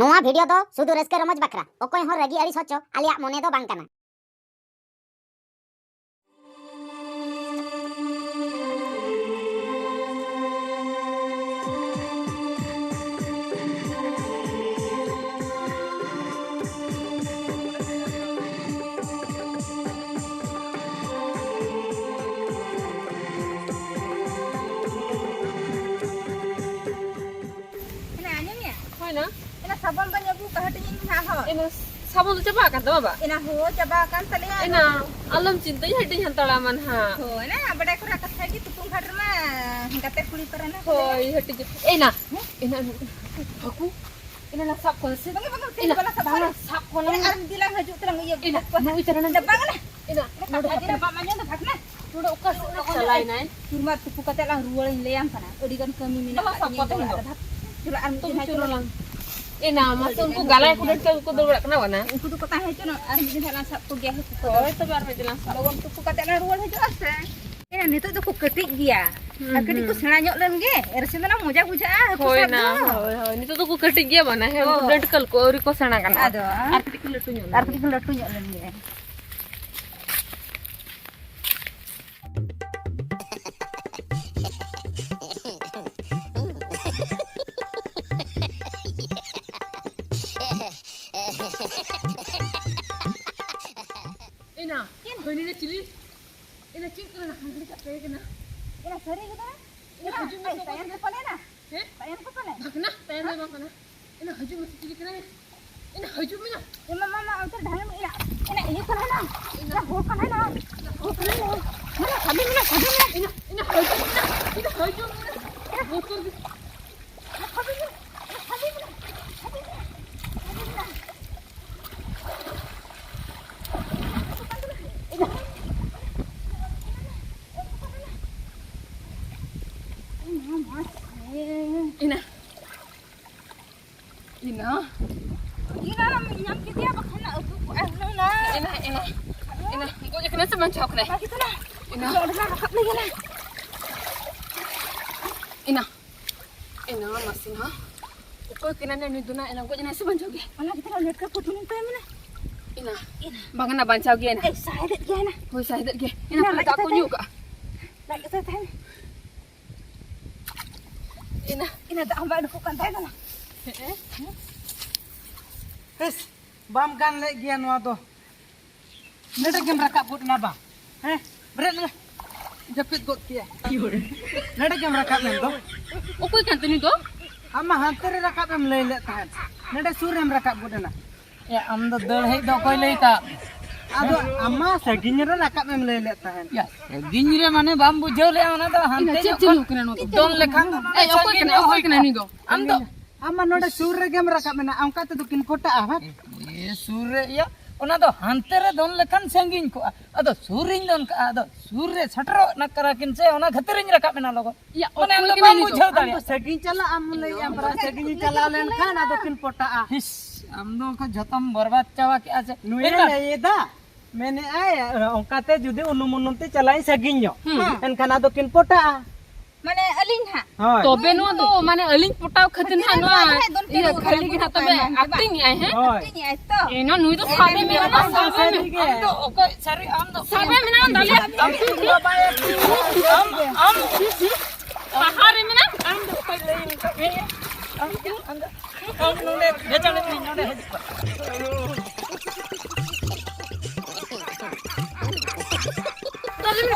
नोआ वीडियो दो सुदु रस्का रमज बकरा ओकोय हो रगी अड़ी सोचो आलिया मोने दो बांग कना। Na? Ina sabon banyak buka hatinya ini ha. Ina sabun tu coba kan tu apa? Ina ho coba kan talian. Ina alam cinta ya hati hantalaman ha. Ho na bada kura kasai gitu tupung hadar mah kate kuli parana. Hoi hati je. Ina aku ina nak sap kon sih. Bang ina bala sap kon. Ina ar bilang haju terang iya. Ina mau bicara nanti. Bang na. Ina ada mamanya dah fakna. Sudah ukas salai nai. Cuma tupu kate lang ruwal leang kana. Odi kan kami mina. Cura ar tu cura lang. Ina masuk ku galai ku dan ku dulu kenapa na? Ku tu kota haju no ar bijin halang sap ku dia. Oh itu biar bilang sap. Bawang tupu kate lang ruwal haju asa. Ina nito tu ku ketik dia. Ketik tu senang nyok len ge. Ersin na moja buja ah. Hoi na. Hoi nito tu ku ketik dia mana? He udah kal ku ori ko sana kan. Ado. Artikel letu nyok. Artikel letu nyok len ge. Ina, ini na cili. Ina cing kena hangli kat saya kena. Ina sari gitu na. Ina haju saya apa na? Saya apa na? Kena, saya memang kena. Ina haju masih cili kena. Ina haju mana? Ina mama antar dah ina. Ina ini kena na. Ina ho kena na. Ho kena na. Mana kami na. Ina haju mana? Ina haju mana? Motor di. Kami na. Ina minyak kita apa kena aku na. Ina, kau je kena semanjau kena. Kita na. Ina, Ada rakap lagi na. Ina masih ha. Kau kena ni duna ina kau je kena semanjau ge. Mana kita lihat ke putu ni mana? Ina, bangan na bancau ge na. Saya dah dia na. Hoi saya dah ge. Ina pelak aku juga. Lagi kita tanya. Ina tak ambil dukukan tanya na. His, bam kan lagi anu ado. Nada game rakap buat naba. Berat lah. Japit buat kia. Nada game rakap nendo. Kau kan tu ni tu? Ama hantar rakap em lele tahan. Nada surem rakap buat na. Ya, am do dol hei do koi lei ta. Ado ama saginyera rakap em lele tahan. Ya. Ginyere mane bam bujau le ana do hante Cik kena no. don lekhan. Kau kena ni tu. Am do. Ama noda surre game rakap mena. Am kata tu kin kota ah. ये सूर्य या ओना दो हंतेरे दोन लेखन संगिन को अदो सूर्यन दोन का अदो सूर्य छटरो न कराकिन से ओना खतरिन रखा मेना लोगो Ya, ओने हम बाम बुझाव दाड़े सगिन चला am lei am pra सगिन चला लेन Khan ado kin kota ah. हिस हम दो को जतम बर्बाद चावा के आसे Nuya le da. Mene ay ongkate judi unum-unum te chalai saginyo. Enkhan ado kin pota ah. Mana alin ha? Hoy. Tobe no tu mana aling putau khatin ha no. Ira khali kita tobe acting ai he. Hoy. Ini itu. Eno nui tu sabe me na sabe me. हम दो ओको सारी हम दो Sabe me na dale. हम Pahari me na. हम दो कोई लेइन का हम नोने बेचाने भी नोने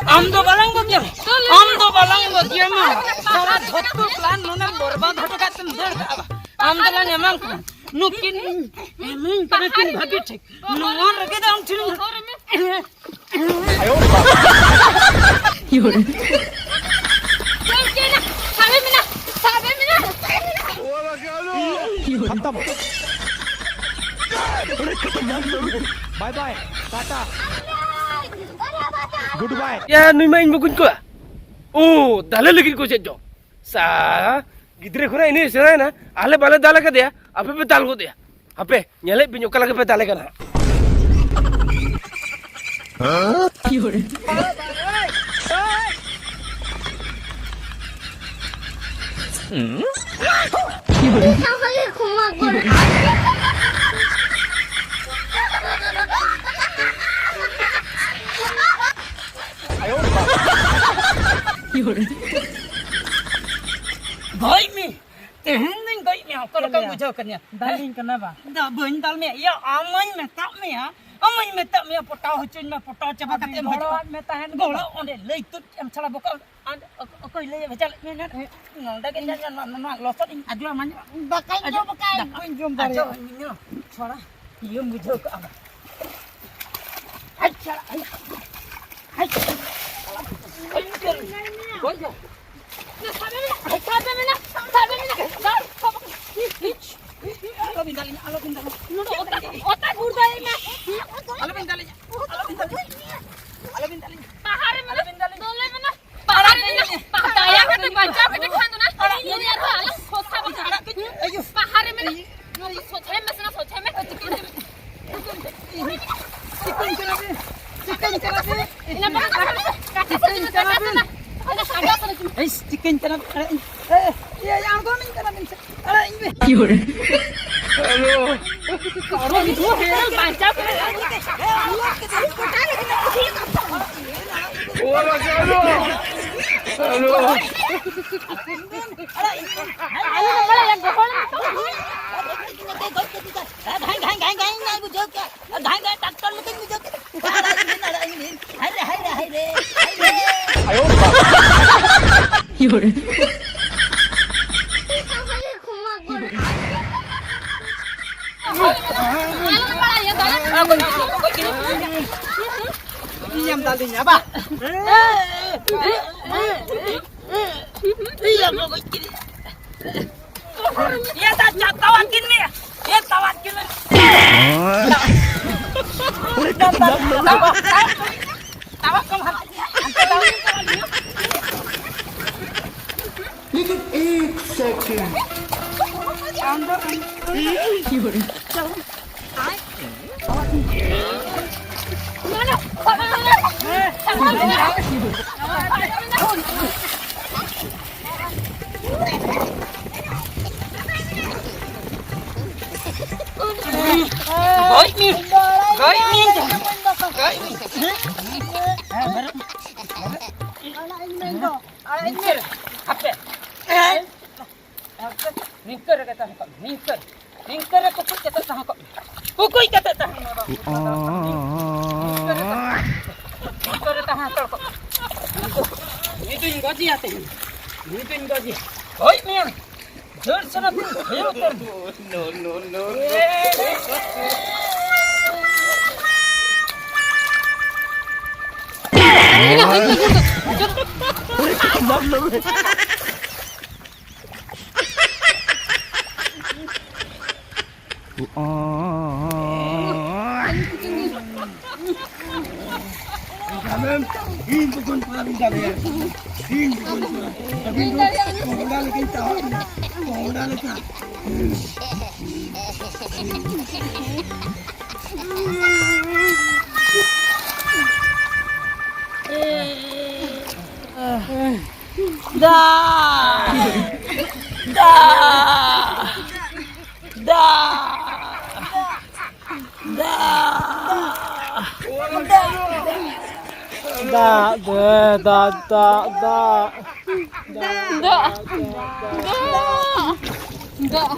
हम दो बलंग को दिया मा सारा धोतु प्लान नोने बर्बाद हट का तुम दर का हम दला नेमंग नुकिन एमिंग करे तीन भागी ठीक नोन रखे दम ठीक आयो Sabe me na. खत्म bye bye tata good bye Ya nui main bukan ko. Oh, dale lagi ko sejo. Sa gidre khura ini sera na. Ale bale dale ka dia. Ape pe dal ko dia. Ape nyale pinyo kala ke pe dale kana. Sao kali kumagol? bujuk kan ya. Daling kenapa? Dah bental me ya aman metak me ya. Aman metak me potau hucun me potau coba kata em Golo me tahan gola onde leitut em salah buka okoi le baca me na nolda kan jangan losot aju aman Bakai jo bakai. jom ajo ini soalnya iya bujuk ke apa aja aja goja Alo bintalinya, alo bintalinya. Otak burdaya mah. Alo bintalinya. Alo bintalinya. Alo bintalinya. Pahare mana? Dole mana? Pahare mana? Pahaya kete baca kete khandu na. Ini apa? Khosa baca. Ayo. Pahare mana? Sochhe me sana sochhe me. Chicken kerabe. Ina bana kata sana. Ada saga sana cuma. Chicken kerabe. Ya yang kau min kerabe. Ada ini. Kalau itu heran baca kete. Diam talinya, Pak. Iya, kok gini. Ya tak tawakin nih. Ya tawakin. Tawakin. Ningker kata kok. Ningker aku kata tahan kok. Pukul kata tahan. Ningker tahan kok. Itu yang gaji ate. Itu yang gaji. Oi mian. Jor sana pun ayo ter. No. Enggak.